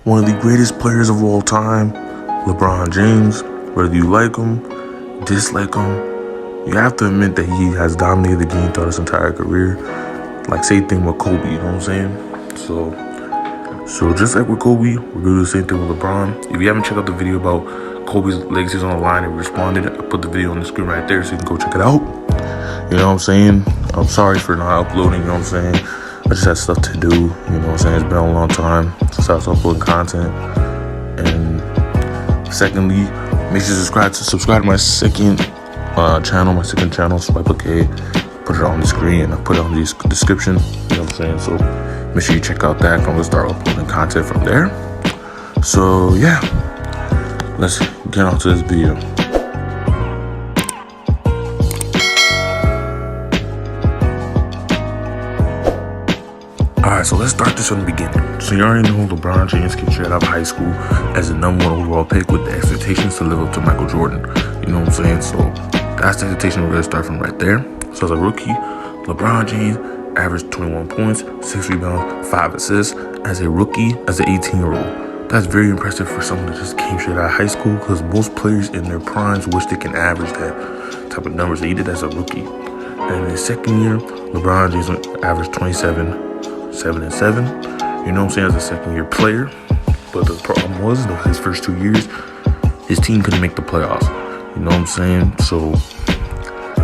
one of the greatest players of all time, LeBron James. Whether you like him, dislike him, you have to admit that he has dominated the game throughout his entire career. Like, same thing with Kobe, you know what I'm saying? So just like with Kobe, we're gonna do the same thing with LeBron. If you haven't checked out the video about Kobe's legacies on the line and responded, I put the video on the screen right there so you can go check it out. You know what I'm saying? I'm sorry for not uploading, you know what I'm saying? I just had stuff to do, you know what I'm saying? It's been a long time since I was uploading content. And secondly, make sure to subscribe to my second channel, Swipe OK. Put it on the screen and I put it on the description, you know what I'm saying? So make sure you check out that. I'm gonna start uploading content from there. So yeah, let's get on to this video. Alright, so let's start this from the beginning. So you already know LeBron James came straight out of high school as the #1 overall pick with the expectations to live up to Michael Jordan. You know what I'm saying? So that's the expectation we're gonna start from right there. So as a rookie, LeBron James averaged 21 points, 6 rebounds, 5 assists as a rookie, as an 18-year-old. That's very impressive for someone that just came straight out of high school, because most players in their primes wish they can average that type of numbers that he did as a rookie. And in his second year, LeBron James averaged 27, 7 and 7. You know what I'm saying, as a second-year player. But the problem was, his first 2 years, his team couldn't make the playoffs. You know what I'm saying? So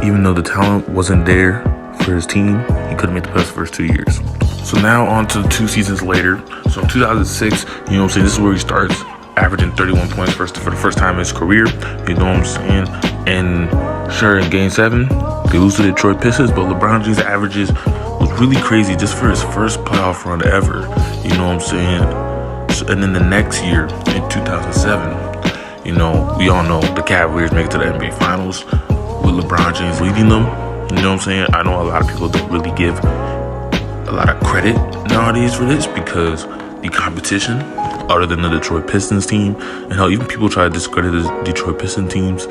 even though the talent wasn't there for his team, he couldn't make the playoffs the first 2 years. So now on to 2 seasons later. So in 2006, you know what I'm saying, this is where he starts averaging 31 points for the first time in his career. You know what I'm saying? And sure, in Game 7, they lose to the Detroit Pistons, but LeBron James' averages was really crazy just for his first playoff run ever. You know what I'm saying? So, and then the next year, in 2007, you know, we all know the Cavaliers make it to the NBA Finals with LeBron James leading them. You know what I'm saying? I know a lot of people don't really give a lot of credit nowadays for this, because the competition, other than the Detroit Pistons team, and how even people try to discredit the Detroit Pistons teams,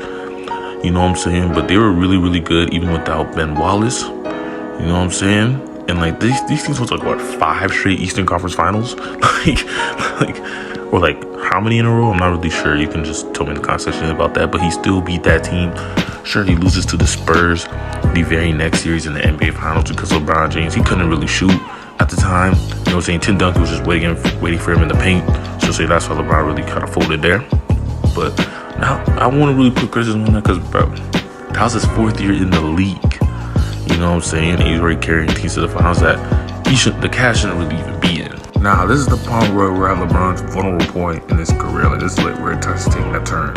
you know what I'm saying? But they were really, really good even without Ben Wallace. You know what I'm saying? And like these teams went to like, what, 5 straight Eastern Conference Finals? Or like how many in a row? I'm not really sure. You can just tell me in the comment section about that. But he still beat that team. Sure, he loses to the Spurs the very next series in the NBA Finals because LeBron James, he couldn't really shoot at the time. You know what I'm saying? Tim Duncan was just waiting for him in the paint. So say that's why LeBron really kind of folded there. But now I want to really put criticism on that because, bro, that was his 4th year in the league. You know what I'm saying? And he's already carrying teams to the finals that the Cavs shouldn't really even be in. Now, this is the point where we're at LeBron's vulnerable point in his career. Like, this is like where it starts taking a turn.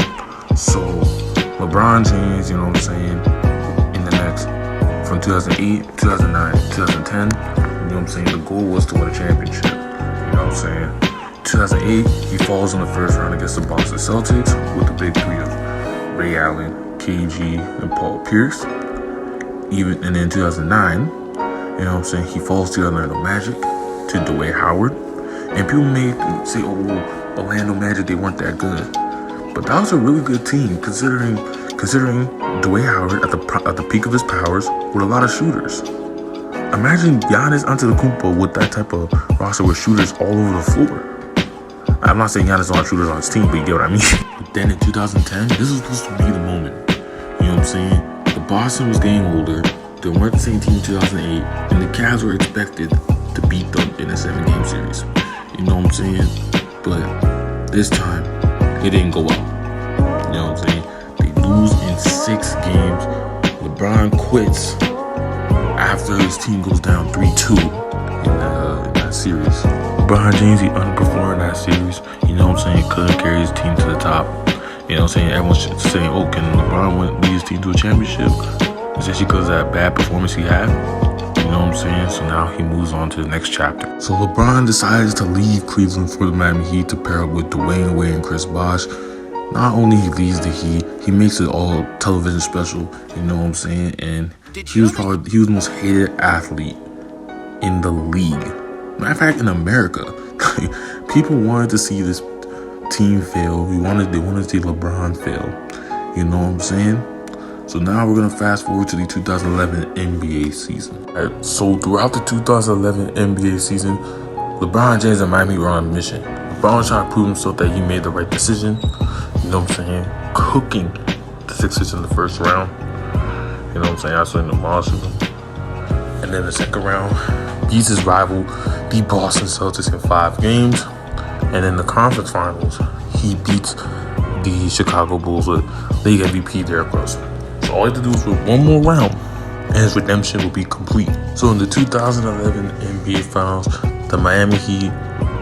So, LeBron James, you know what I'm saying, in the next, from 2008, 2009, 2010, you know what I'm saying, the goal was to win a championship. You know what I'm saying? 2008, he falls in the first round against the Boston Celtics with the big three of Ray Allen, KG, and Paul Pierce. And then 2009, you know what I'm saying, he falls to Orlando Magic, to Dwayne Howard. And people may say, oh, Orlando Magic, they weren't that good. But that was a really good team, considering Dwayne Howard at the peak of his powers with a lot of shooters. Imagine Giannis Antetokounmpo with that type of roster with shooters all over the floor. I'm not saying Giannis don't have shooters on his team, but you get what I mean. But then in 2010, this was supposed to be the moment. You know what I'm saying? The Boston was getting older. They weren't the same team in 2008, and the Cavs were expected to beat them in a 7-game series. You know what I'm saying? But this time, it didn't go well. You know what I'm saying? They lose in 6 games. LeBron quits after his team goes down 3-2 in that series. LeBron James, he underperformed in that series. You know what I'm saying? Couldn't carry his team to the top. You know what I'm saying? Everyone's saying, oh, can LeBron lead his team to a championship? Especially because of that bad performance he had. You know what I'm saying? So now he moves on to the next chapter. So LeBron decides to leave Cleveland for the Miami Heat to pair up with Dwayne Wade and Chris Bosh. Not only he leads the Heat, he makes it all television special. You know what I'm saying? And he was the most hated athlete in the league. Matter of fact, in America. People wanted to see this team fail. They wanted to see LeBron fail. You know what I'm saying? So now we're going to fast forward to the 2011 NBA season. Right, so throughout the 2011 NBA season, LeBron James and Miami were on a mission. LeBron tried to prove himself that he made the right decision. You know what I'm saying? Cooking the Sixers in the first round. You know what I'm saying? Absolutely demolishing them. And then the second round, beats his rival, the Boston Celtics in 5 games. And in the conference finals, he beats the Chicago Bulls with league MVP Derrick Rose. So all he had to do was win one more round, and his redemption will be complete. So in the 2011 NBA Finals, the Miami Heat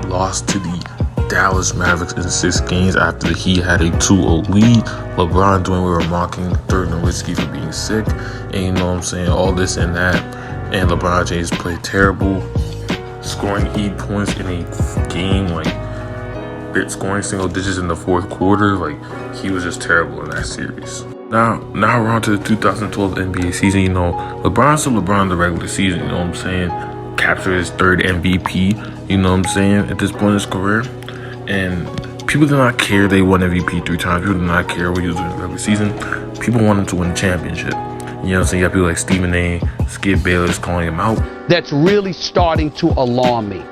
lost to the Dallas Mavericks in 6 games after the Heat had a 2-0 lead. LeBron doing what we were mocking Dirk Nowitzki for being sick, and you know what I'm saying, all this and that. And LeBron James played terrible, scoring 8 points in a game, like scoring single digits in the fourth quarter. Like, he was just terrible in that series. Now we're on to the 2012 NBA season. You know, LeBron's still LeBron in the regular season, you know what I'm saying? Captured his 3rd MVP, you know what I'm saying, at this point in his career. And people did not care they won MVP 3 times. People did not care what he was doing in the regular season. People want him to win the championship. You know what I'm saying? You got people like Stephen A., Skip Bayless calling him out. That's really starting to alarm me.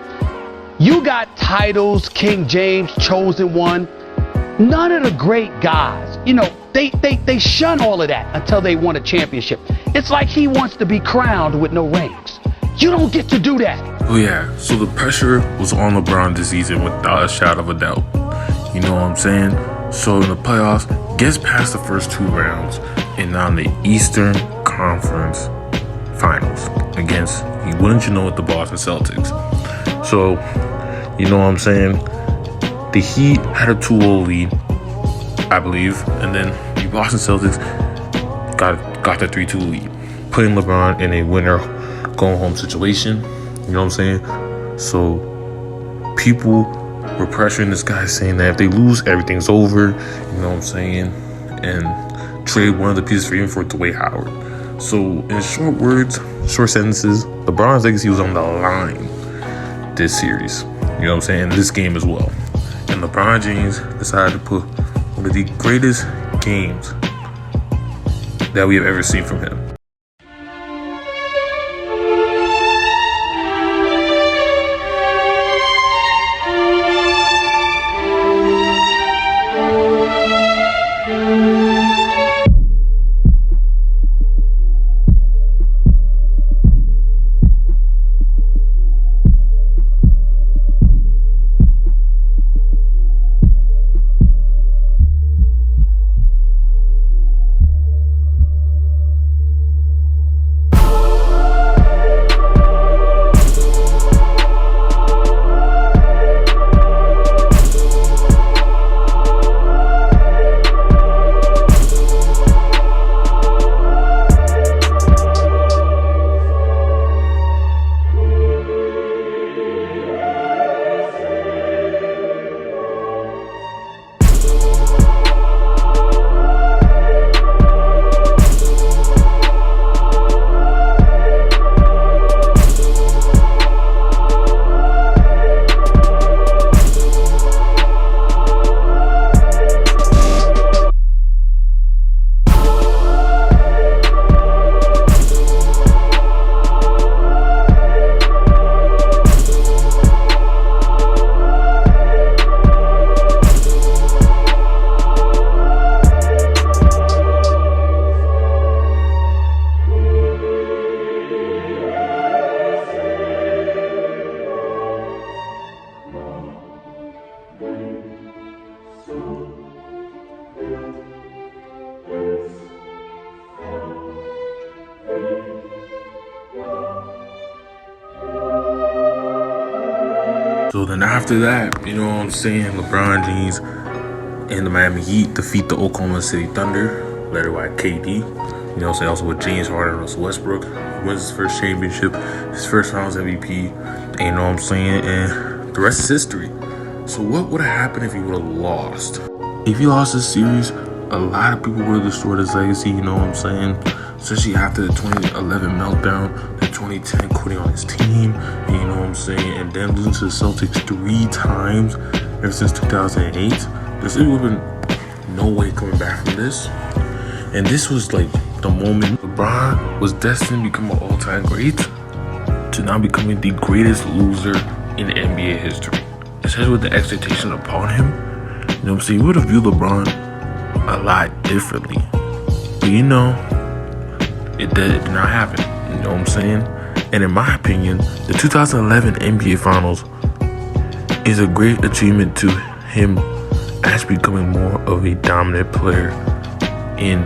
You got titles, King James, chosen one. None of the great guys, you know, they shun all of that until they won a championship. It's like he wants to be crowned with no rings. You don't get to do that. Oh yeah, so the pressure was on LeBron this season without a shadow of a doubt. You know what I'm saying? So in the playoffs, gets past the first 2 rounds, and now in the Eastern Conference Finals against, wouldn't you know it, the Boston Celtics. So, you know what I'm saying? The Heat had a 2-0 lead, I believe, and then the Boston Celtics got the 3-2 lead, putting LeBron in a winner going home situation. You know what I'm saying? So people were pressuring this guy, saying that if they lose, everything's over. You know what I'm saying? And trade one of the pieces for him for Dwight Howard. So in short words, short sentences, LeBron's legacy was on the line this series. You know what I'm saying? This game as well. And LeBron James decided to put one of the greatest games that we have ever seen from him. So then after that, you know what I'm saying, LeBron James and the Miami Heat defeat the Oklahoma City Thunder, led by KD. You know what I'm saying, also with James Harden and Russell Westbrook. Wins his first championship, his first Finals MVP, and you know what I'm saying, and the rest is history. So what would have happened if he would have lost? If he lost this series, a lot of people would have destroyed his legacy, you know what I'm saying? Especially after the 2011 meltdown, the 2010 quitting on his team, and you know what I'm saying? And then losing to the Celtics 3 times ever since 2008. There's would have been no way coming back from this. And this was like the moment LeBron was destined to become an all-time great to now becoming the greatest loser in NBA history. It's especially with the expectation upon him, you know what I'm saying, you would have viewed LeBron a lot differently. But you know, it did not happen. You know what I'm saying? And in my opinion, the 2011 NBA Finals is a great achievement to him actually becoming more of a dominant player in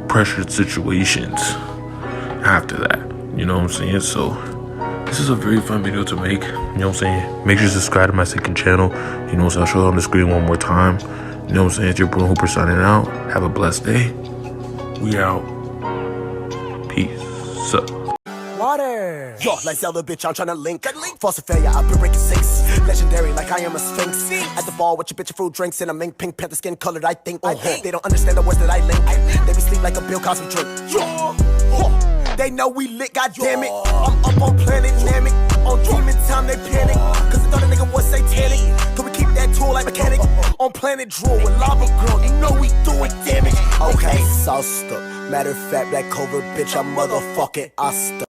pressured situations after that. You know what I'm saying? So this is a very fun video to make. You know what I'm saying? Make sure to subscribe to my second channel. You know what I'm saying? I'll show it on the screen one more time. You know what I'm saying? It's your Bruno Hooper signing out. Have a blessed day. We out. Peace up. Water. Yo, like Zelda, bitch, I'm tryna link. False failure, I've been breaking sinks. Legendary, like I am a sphinx. At the ball with your bitch, fruit drinks, and a mink, pink, panther skin colored, I think. They don't understand the words that I link. They be sleep like a Bill Cosby drink. They know we lit, goddammit. I'm up on Planet Namek. On demon time, they panic. Cause they thought a nigga was satanic. Could we keep that tool like mechanic? On Planet Drool with Lava Girl, you know we doing damage. Okay, sauced up. Matter of fact, that covert bitch, I'm motherfucking Asta.